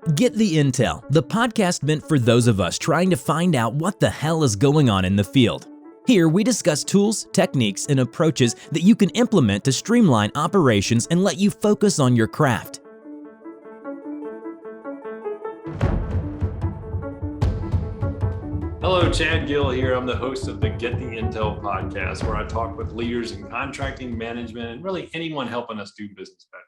Get the Intel, the podcast meant for those of us trying to find out what the hell is going on in the field. Here we discuss tools, techniques, and approaches that you can implement to streamline operations and let you focus on your craft. Hello, Chad Gill here. I'm the host of the Get the Intel podcast, where I talk with leaders in contracting, management, and really anyone helping us do business better.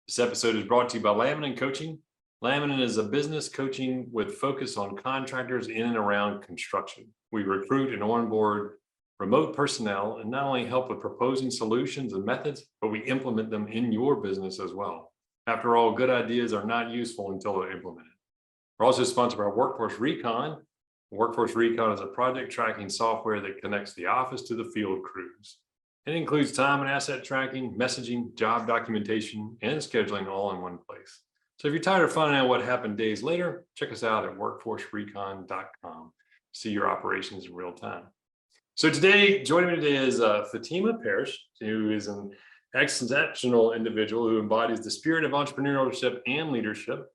This episode is brought to you by Laminin Coaching. Laminin is a business coaching with focus on contractors in and around construction. We recruit and onboard remote personnel and not only help with proposing solutions and methods, but we implement them in your business as well. After all, good ideas are not useful until they're implemented. We're also sponsored by Workforce Recon. Workforce Recon is a project tracking software that connects the office to the field crews. It includes time and asset tracking, messaging, job documentation, and scheduling all in one place. So if you're tired of finding out what happened days later, check us out at workforcerecon.com. See your operations in real time. So joining me today is Fahteema Parrish, who is an exceptional individual who embodies the spirit of entrepreneurship and leadership.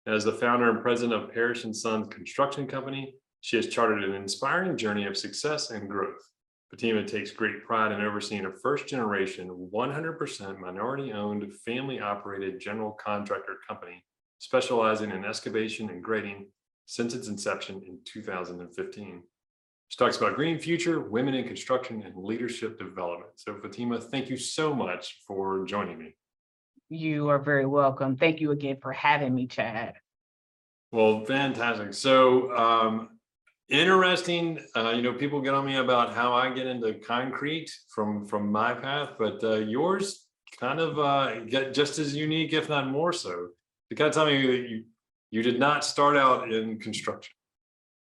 As the founder and president of Parrish & Sons Construction Company, she has charted an inspiring journey of success and growth. Fahteema takes great pride in overseeing a first-generation, 100% minority-owned, family-operated general contractor company specializing in excavation and grading since its inception in 2015. She talks about green future, women in construction, and leadership development. So Fahteema, thank you so much for joining me. You are very welcome. Thank you again for having me, Chad. Well, fantastic. So interesting, people get on me about how I get into concrete from my path, but yours kind of get just as unique, if not more so. You kind of tell me that you did not start out in construction.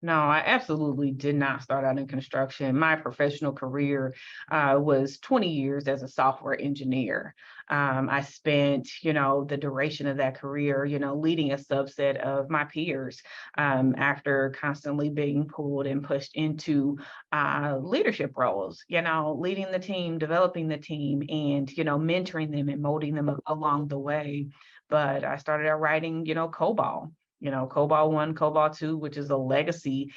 No, I absolutely did not start out in construction. My professional career was 20 years as a software engineer. I spent, the duration of that career, leading a subset of my peers after constantly being pulled and pushed into leadership roles, leading the team, developing the team, and, mentoring them and molding them along the way. But I started out writing, COBOL. COBOL 1, COBOL 2, which is a legacy,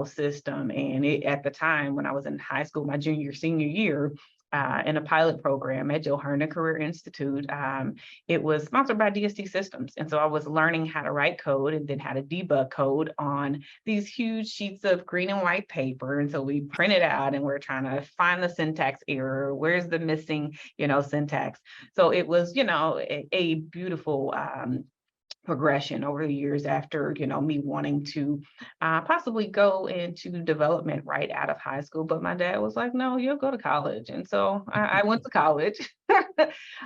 system. And at the time when I was in high school, my senior year, in a pilot program at Joe Herndon Career Institute, it was sponsored by DST Systems. And so I was learning how to write code and then how to debug code on these huge sheets of green and white paper. And so we print it out and we're trying to find the syntax error. Where's the missing, syntax? So it was, a beautiful progression over the years after, me wanting to possibly go into development right out of high school. But my dad was like, no, you'll go to college. And so I went to college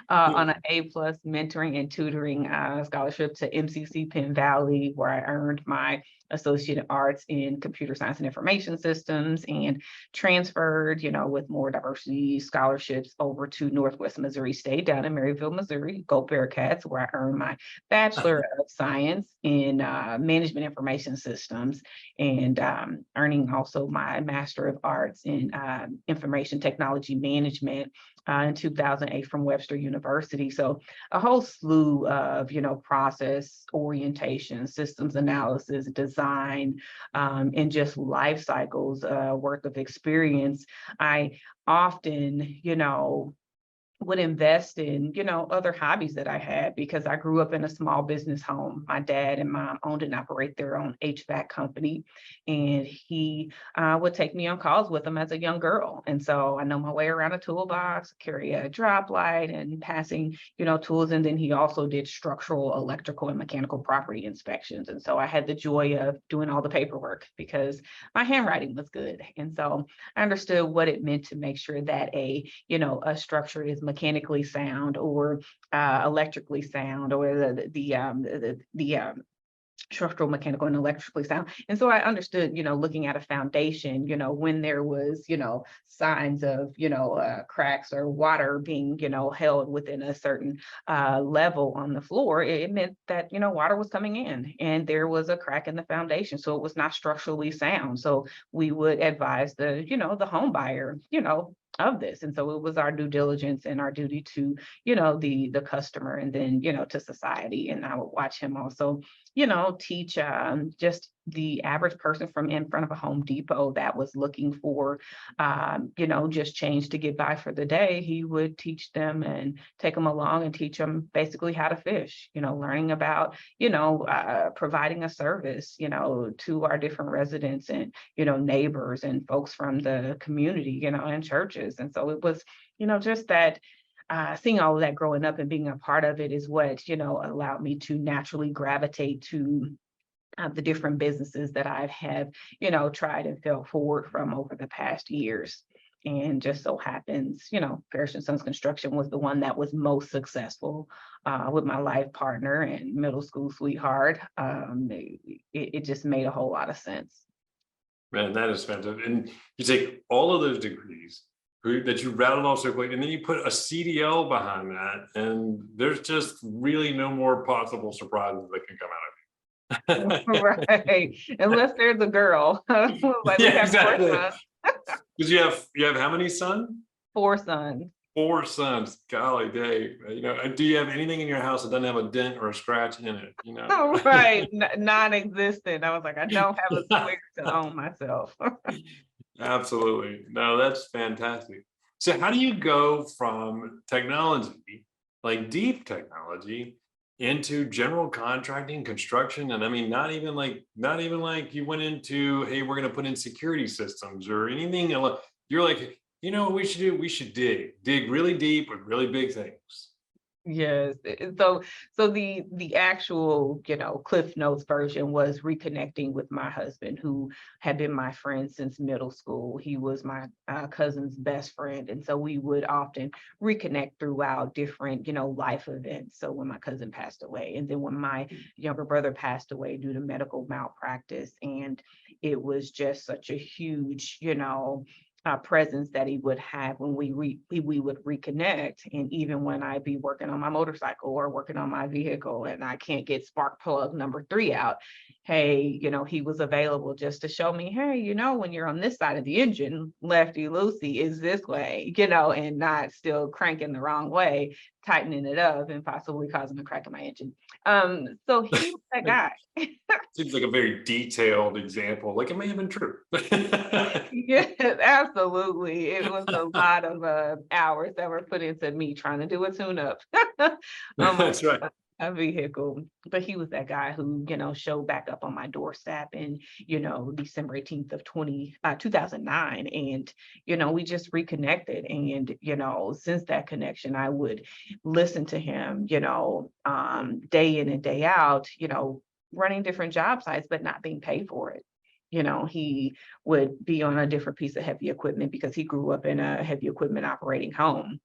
on an A+ mentoring and tutoring scholarship to MCC Penn Valley, where I earned my Associate in Arts in Computer Science and Information Systems, and transferred, with more diversity scholarships over to Northwest Missouri State down in Maryville, Missouri, Go Bearcats, where I earned my Bachelor of Science in Management Information Systems, and earning also my Master of Arts in Information Technology Management in 2008 from Webster University. So a whole slew of, process orientation, systems analysis, design, and just life cycles worth of experience. I often, would invest in, other hobbies that I had, because I grew up in a small business home. My dad and mom owned and operate their own HVAC company, and he would take me on calls with him as a young girl. And so I know my way around a toolbox, carry a drop light and passing, tools. And then he also did structural, electrical, and mechanical property inspections. And so I had the joy of doing all the paperwork because my handwriting was good. And so I understood what it meant to make sure that a structure is mechanically sound or electrically sound, or the structural, mechanical, and electrically sound. And so I understood, looking at a foundation, when there was, signs of, cracks or water being, held within a certain level on the floor, it meant that, water was coming in and there was a crack in the foundation. So it was not structurally sound. So we would advise the home buyer, of this. And so it was our due diligence and our duty to, the customer, and then, to society. And I would watch him also, teach just the average person from in front of a Home Depot that was looking for, just change to get by for the day. He would teach them and take them along and teach them basically how to fish, learning about, providing a service, to our different residents and, neighbors and folks from the community, and churches. And so it was, just that seeing all of that growing up and being a part of it is what, allowed me to naturally gravitate to the different businesses that I have, tried and fell forward from over the past years. And just so happens, Parrish & Sons Construction was the one that was most successful with my life partner and middle school sweetheart. It just made a whole lot of sense. Man, that is fantastic. And you take all of those degrees that you rattled off so quick, and then you put a CDL behind that, and there's just really no more possible surprises that can come out of you. Right. Unless there's a girl. Like we Yeah, have exactly. 4 sons. Because you have how many sons? 4 sons. 4 sons. Golly day. Do you have anything in your house that doesn't have a dent or a scratch in it? Right. Non-existent. I was like, I don't have a square to own myself. Absolutely. No, that's fantastic. So how do you go from technology, like deep technology, into general contracting, construction? And I mean, not even like you went into, hey, we're going to put in security systems or anything. You're like, what we should do? We should dig really deep with really big things. Yes. So the actual, Cliff Notes version was reconnecting with my husband, who had been my friend since middle school. He was my cousin's best friend. And so we would often reconnect throughout different, life events. So when my cousin passed away, and then when my younger brother passed away due to medical malpractice, and it was just such a huge, presence that he would have when we would reconnect. And even when I'd be working on my motorcycle or working on my vehicle and I can't get spark plug number 3 out, hey, he was available just to show me, hey, when you're on this side of the engine, lefty loosey is this way, and not still cranking the wrong way, tightening it up and possibly causing a crack in my engine. So he was that guy. Seems like a very detailed example. Like it may have been true. Yes, absolutely. It was a lot of hours that were put into me trying to do a tune-up. That's right. A vehicle. But he was that guy who, showed back up on my doorstep in, December 18th of 2009. And, we just reconnected. And, since that connection, I would listen to him, day in and day out, running different job sites, but not being paid for it. He would be on a different piece of heavy equipment because he grew up in a heavy equipment operating home.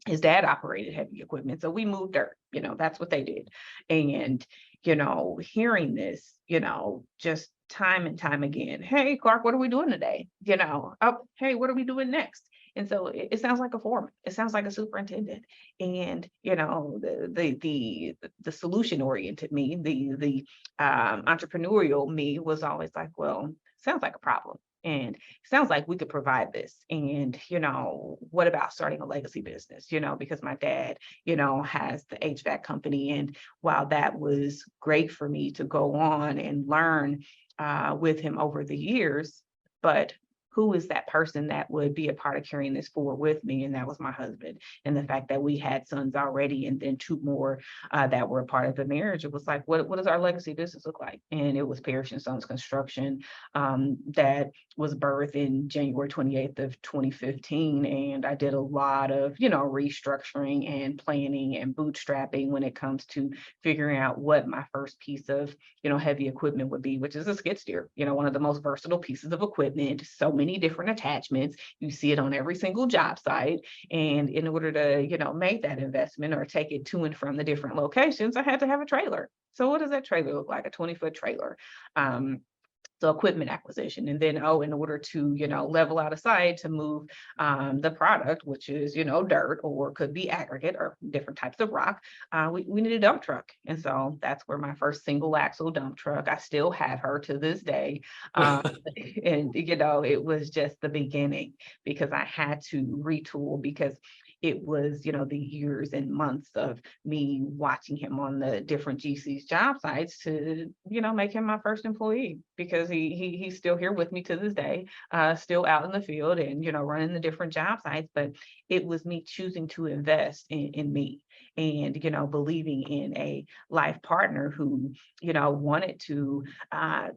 His dad operated heavy equipment. So we moved dirt, that's what they did. And, hearing this, just time and time again, hey, Clark, what are we doing today? Oh, hey, what are we doing next? And so it sounds like a foreman. It sounds like a superintendent. And, the solution oriented me, the entrepreneurial me was always like, well, sounds like a problem. And it sounds like we could provide this. And, what about starting a legacy business? Because my dad, has the HVAC company. And while that was great for me to go on and learn with him over the years, but who is that person that would be a part of carrying this forward with me? And that was my husband. And the fact that we had sons already and then 2 more that were a part of the marriage, it was like, what does our legacy business look like? And it was Parrish & Sons Construction that was birthed in January 28th of 2015. And I did a lot of, restructuring and planning and bootstrapping when it comes to figuring out what my first piece of, heavy equipment would be, which is a skid steer, one of the most versatile pieces of equipment. So many different attachments. You see it on every single job site. And in order to, make that investment or take it to and from the different locations, I had to have a trailer. So what does that trailer look like? A 20-foot trailer. So equipment acquisition, and then, in order to, level out a site to move the product, which is, dirt or could be aggregate or different types of rock, we need a dump truck. And so that's where my first single axle dump truck, I still have her to this day. And, it was just the beginning because I had to retool because it was, the years and months of me watching him on the different GC's job sites to, make him my first employee because he's still here with me to this day, still out in the field and, running the different job sites. But it was me choosing to invest in me and, believing in a life partner who, wanted to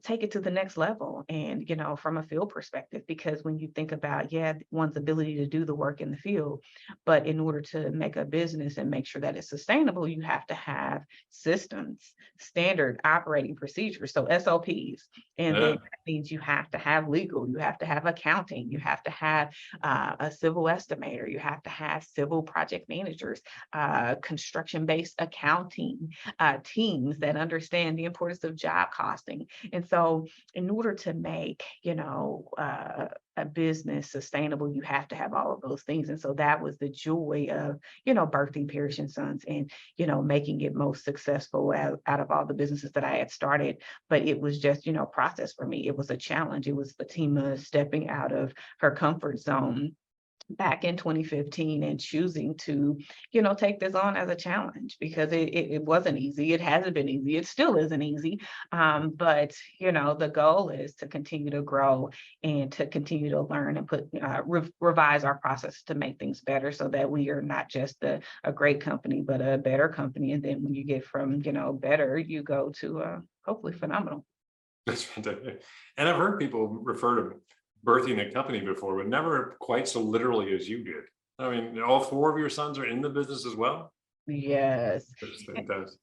take it to the next level. And, from a field perspective, because when you think about, one's ability to do the work in the field, but in order to make a business and make sure that it's sustainable, you have to have systems, standard operating procedures, so SOPs. And then that means you have to have legal, you have to have accounting, you have to have a civil estimator, you have to have civil project managers, construction-based accounting teams that understand the importance of job costing. And so in order to make, a business sustainable, you have to have all of those things. And so that was the joy of, birthing Parrish and Sons and, making it most successful out of all the businesses that I had started. But it was just, process for me. It was a challenge. It was Fahteema stepping out of her comfort zone back in 2015 and choosing to, take this on as a challenge because it wasn't easy. It hasn't been easy. It still isn't easy. But, the goal is to continue to grow and to continue to learn and revise our process to make things better so that we are not just a great company, but a better company. And then when you get from, better, you go to hopefully phenomenal. That's fantastic. And I've heard people refer to birthing a company before, but never quite so literally as you did. I mean, all four of your sons are in the business as well? Yes. That's fantastic.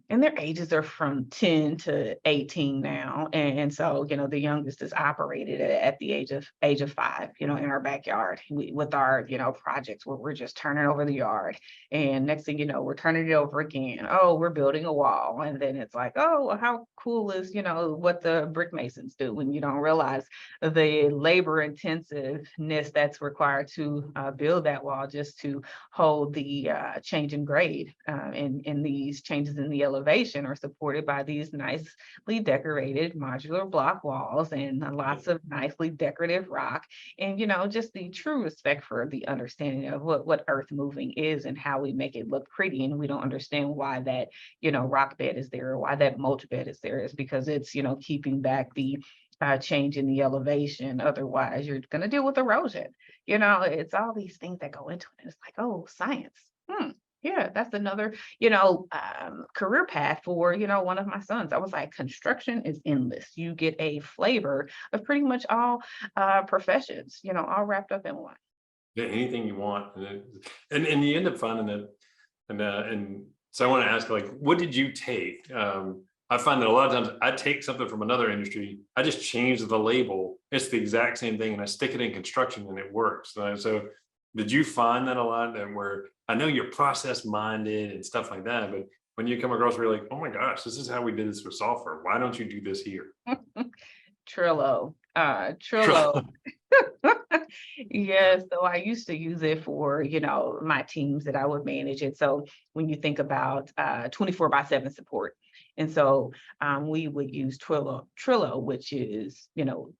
And their ages are from 10 to 18 now. And so, the youngest is operated at the age of 5, in our backyard with our, projects where we're just turning over the yard. And next thing you know, we're turning it over again. Oh, we're building a wall. And then it's like, oh, how cool is, what the brick masons do when you don't realize the labor intensiveness that's required to build that wall just to hold the change in grade and these changes in the elevation are supported by these nicely decorated modular block walls and lots of nicely decorative rock. And, just the true respect for the understanding of what earth moving is and how we make it look pretty. And we don't understand why that, rock bed is there or why that mulch bed is there is because it's, keeping back the change in the elevation. Otherwise, you're going to deal with erosion. It's all these things that go into it. And it's like, oh, science. Yeah, that's another, career path for, one of my sons. I was like, construction is endless. You get a flavor of pretty much all professions, all wrapped up in one. Yeah, anything you want. And you end up finding it. And so I want to ask, like, what did you take? I find that a lot of times I take something from another industry, I just change the label. It's the exact same thing, and I stick it in construction and it works. So did you find that a lot, that where I know you're process minded and stuff like that, but when you come across where you're like, oh my gosh, this is how we did this with software. Why don't you do this here? Trello. Yeah, so I used to use it for, my teams that I would manage. And so when you think about 24/7 support, and so we would use Trello, which is,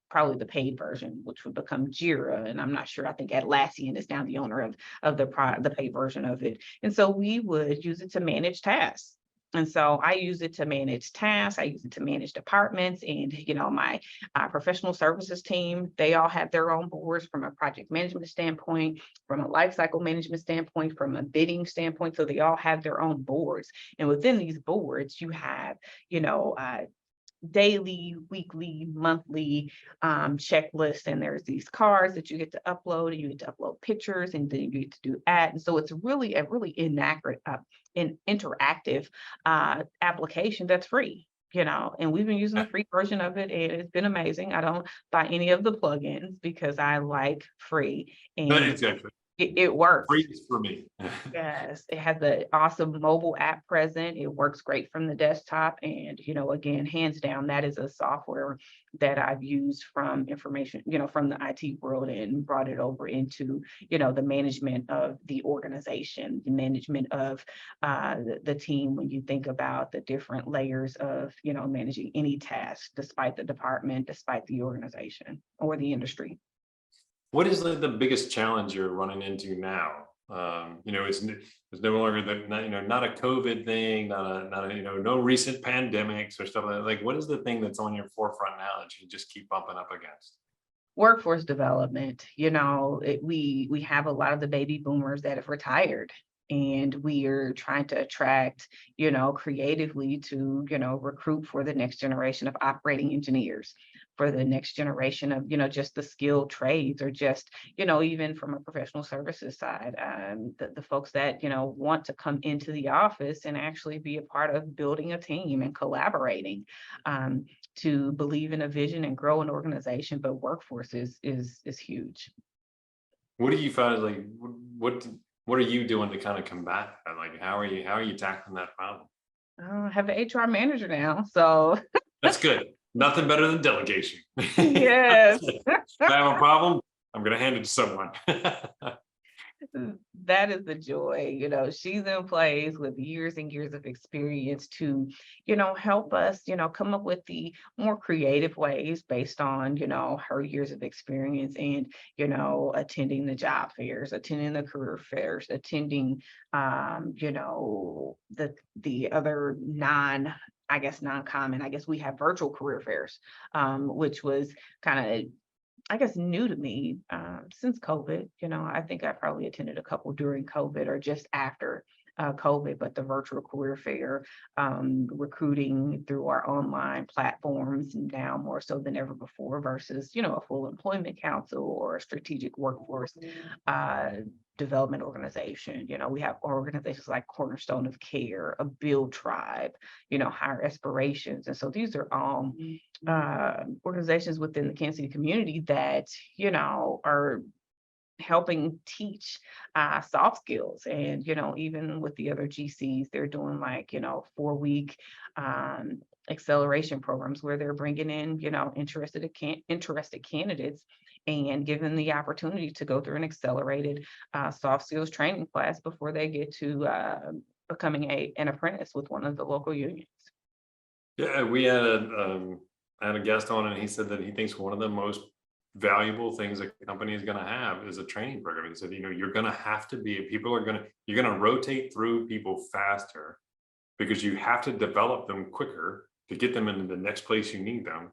probably the paid version, which would become Jira. And I'm not sure, I think Atlassian is now the owner of the paid version of it. And so we would use it to manage tasks. And so I use it to manage tasks. I use it to manage departments and, my professional services team, they all have their own boards from a project management standpoint, from a life cycle management standpoint, from a bidding standpoint. So they all have their own boards. And within these boards, you have, daily, weekly, monthly checklists, and there's these cards that you get to upload, and you get to upload pictures, and then you get to do add. And so it's really a really interactive application that's free. And we've been using the free version of it, and it's been amazing. I don't buy any of the plugins because I like free. And Exactly. it works. Freeze for me. Yes, it has an awesome mobile app present. It works great from the desktop. And, again, hands down, that is a software that I've used from information, from the IT world and brought it over into, the management of the organization, the management of the team. When you think about the different layers of, managing any task, despite the department, despite the organization or the industry. What is the biggest challenge you're running into now? It's no longer not a COVID thing, not a no recent pandemics or stuff like that. Like, what is the thing that's on your forefront now that you just keep bumping up against? Workforce development. We have a lot of the baby boomers that have retired, and we are trying to attract, creatively to, recruit for the next generation of operating engineers, for the next generation of, just the skilled trades, or just, even from a professional services side, the folks that, want to come into the office and actually be a part of building a team and collaborating, to believe in a vision and grow an organization. But workforce is huge. What do you find like what are you doing to kind of combat that? Like, how are you tackling that problem? I have an HR manager now, so That's good. Nothing better than delegation. yes. If I have a problem, I'm going to hand it to someone. That is the joy. She's in place with years and years of experience to, help us, come up with the more creative ways based on, her years of experience, and, attending the job fairs, attending the career fairs, attending, the other non-common. I guess we have virtual career fairs, which was kind of, new to me since COVID. I think I probably attended a couple during COVID or just after COVID, but the virtual career fair, recruiting through our online platforms now more so than ever before, versus, a full employment council or a strategic workforce development organization. We have organizations like Cornerstone of Care, a Build Tribe, Higher Aspirations. And so these are all organizations within the Kansas City community that, are helping teach soft skills. And, even with the other GCs, they're doing 4-week acceleration programs where they're bringing in, interested candidates and give them the opportunity to go through an accelerated soft skills training class before they get to becoming an apprentice with one of the local unions. Yeah, we had a guest on, and he said that he thinks one of the most valuable things a company is going to have is a training program. He said, you're going to have to be, you're going to rotate through people faster, because you have to develop them quicker to get them into the next place you need them.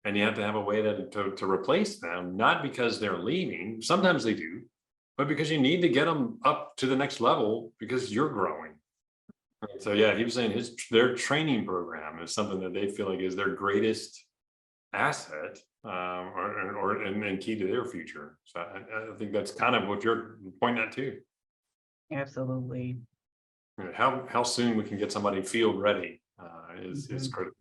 And you have to have a way to replace them, not because they're leaving, sometimes they do, but because you need to get them up to the next level because you're growing. So yeah, he was saying their training program is something that they feel like is their greatest asset, and key to their future. So I think that's kind of what you're pointing at too. Absolutely. How soon we can get somebody field ready is critical.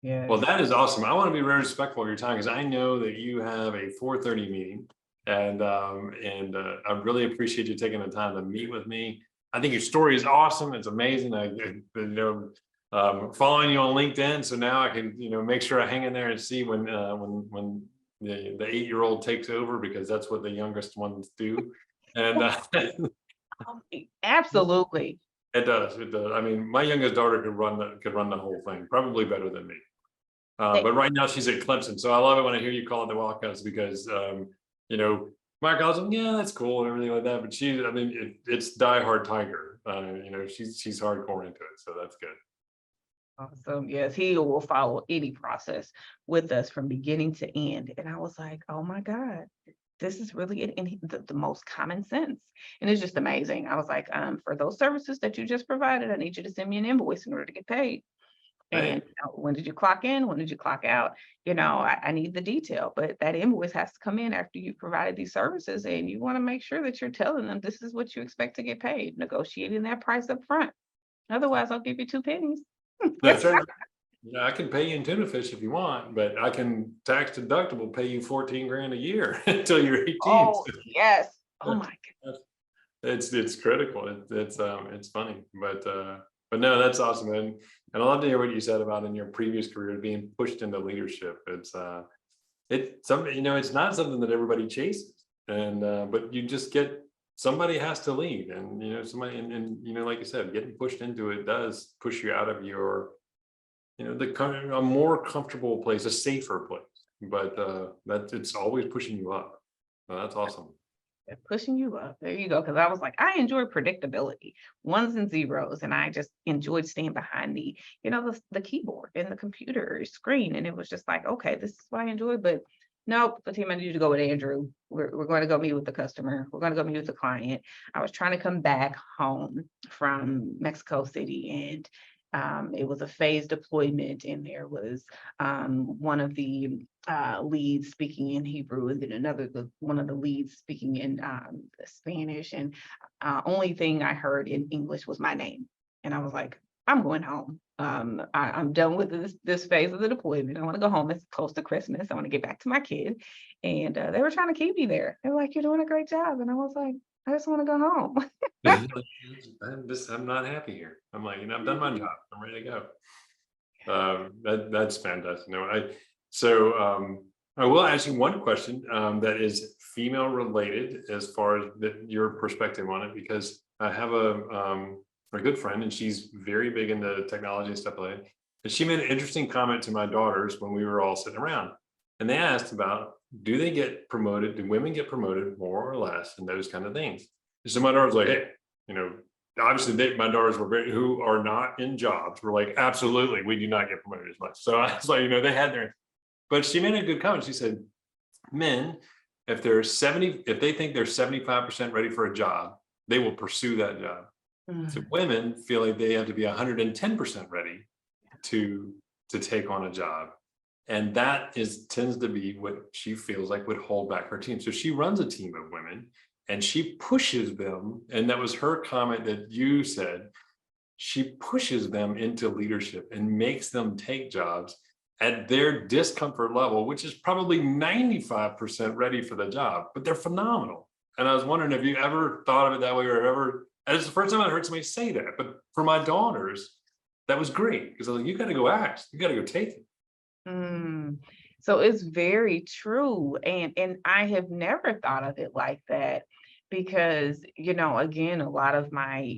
Yeah. Well, that is awesome. I want to be very respectful of your time, because I know that you have a 4:30 meeting, and I really appreciate you taking the time to meet with me. I think your story is awesome. It's amazing. Following you on LinkedIn, so now I can make sure I hang in there and see when the 8-year-old takes over, because that's what the youngest ones do. And absolutely. It does. I mean, my youngest daughter could run the whole thing, probably better than me. But right now she's at Clemson, so I love it when I hear you call it the Wildcats, because my girl's like, yeah, that's cool and everything like that. But it's diehard Tiger. She's hardcore into it, so that's good. Awesome. Yes, he will follow any process with us from beginning to end. And I was like, oh my God, this is really it. And the most common sense. And it's just amazing. I was like, for those services that you just provided, I need you to send me an invoice in order to get paid. And when did you clock in? When did you clock out? I need the detail, but that invoice has to come in after you provided these services. And you want to make sure that you're telling them this is what you expect to get paid, negotiating that price up front. Otherwise, I'll give you 2 pennies. That's right. Yeah, I can pay you in tuna fish if you want, but I can tax deductible pay you 14 grand a year until you're 18. Oh, yes. Oh my It's critical. It's funny, but no, that's awesome. And I love to hear what you said about in your previous career being pushed into leadership. It's something, it's not something that everybody chases, and but you just get, somebody has to lead, and somebody, and like you said, getting pushed into it does push you out of your, a more comfortable place, a safer place, but that it's always pushing you up. So that's awesome. pushing you up. There you go. Because I was like, I enjoy predictability, ones and zeros, and I just enjoyed staying behind the keyboard and the computer screen. And it was just like, okay, this is what I enjoy. But nope, Fahteema, I need you to go with Andrew. We're going to go meet with the customer. We're going to go meet with the client. I was trying to come back home from Mexico City, and it was a phased deployment, and there was one of the leads speaking in Hebrew, and then one of the leads speaking in Spanish, and only thing I heard in English was my name, and I was like, I'm going home. I'm done with this phase of the deployment. I want to go home. It's close to Christmas. I want to get back to my kid, and they were trying to keep me there. They were like, "You're doing a great job," and I was like, I just want to go home. I'm not happy here. I'm like, I've done my job. I'm ready to go. That's fantastic. I will ask you one question that is female related as far as your perspective on it, because I have a good friend, and she's very big into technology and stuff like that. And she made an interesting comment to my daughters when we were all sitting around, and they asked about, do they get promoted? Do women get promoted more or less, and those kind of things? So my daughter was like, hey, obviously my daughters who are not in jobs were like, absolutely, we do not get promoted as much. So I was like, they had their, but she made a good comment. She said, men, if they think they're 75% ready for a job, they will pursue that job. Mm-hmm. So women feel like they have to be 110% ready to take on a job. And that tends to be what she feels like would hold back her team. So she runs a team of women, and she pushes them. And that was her comment that you said. She pushes them into leadership and makes them take jobs at their discomfort level, which is probably 95% ready for the job, but they're phenomenal. And I was wondering if you ever thought of it that way, and it's the first time I heard somebody say that. But for my daughters, that was great, because I was like, you got to go ask, you got to go take it. So it's very true. And I have never thought of it like that, because, again, a lot of my,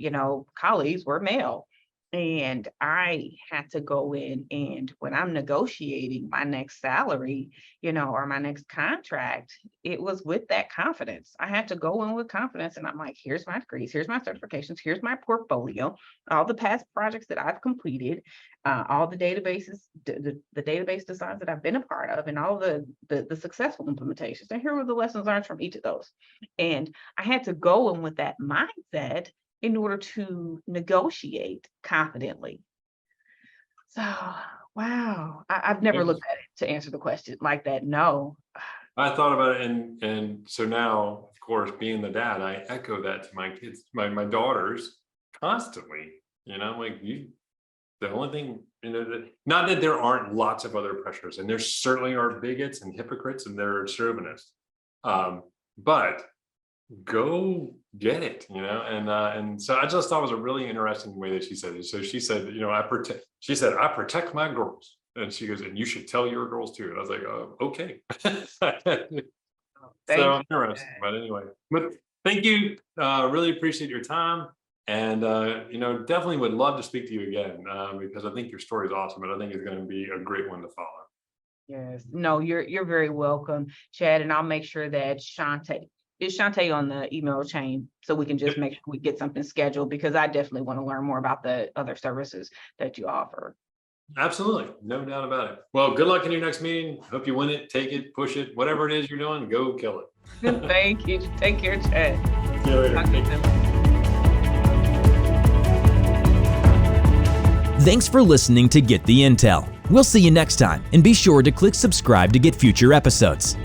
colleagues were male, and I had to go in, and when I'm negotiating my next salary, or my next contract, it was with that confidence. I had to go in with confidence, and I'm like, here's my degrees, here's my certifications, here's my portfolio, all the past projects that I've completed, all the databases, the database designs that I've been a part of, and all the successful implementations. And here were the lessons learned from each of those. And I had to go in with that mindset in order to negotiate confidently. So, wow, I've never looked at it to answer the question like that. No. I thought about it, and so now, of course, being the dad, I echo that to my kids, my daughters constantly. I'm like, the only thing, not that there aren't lots of other pressures, and there certainly are bigots and hypocrites, and there are chauvinists, but go get it, and so I just thought it was a really interesting way that she said it. So she said, I protect my girls, and she goes, and you should tell your girls too. And I was like, okay. So interesting, but anyway, but thank you. Really appreciate your time. And, definitely would love to speak to you again, because I think your story is awesome, and I think it's going to be a great one to follow. Yes, no, you're very welcome, Chad. And I'll make sure that is Shantae on the email chain, so we can just make sure we get something scheduled, because I definitely want to learn more about the other services that you offer. Absolutely. No doubt about it. Well, good luck in your next meeting. Hope you win it, take it, push it, whatever it is you're doing, go kill it. Thank you. Take care, Chad. See you later. Thanks for listening to Get the Intel. We'll see you next time, and be sure to click subscribe to get future episodes.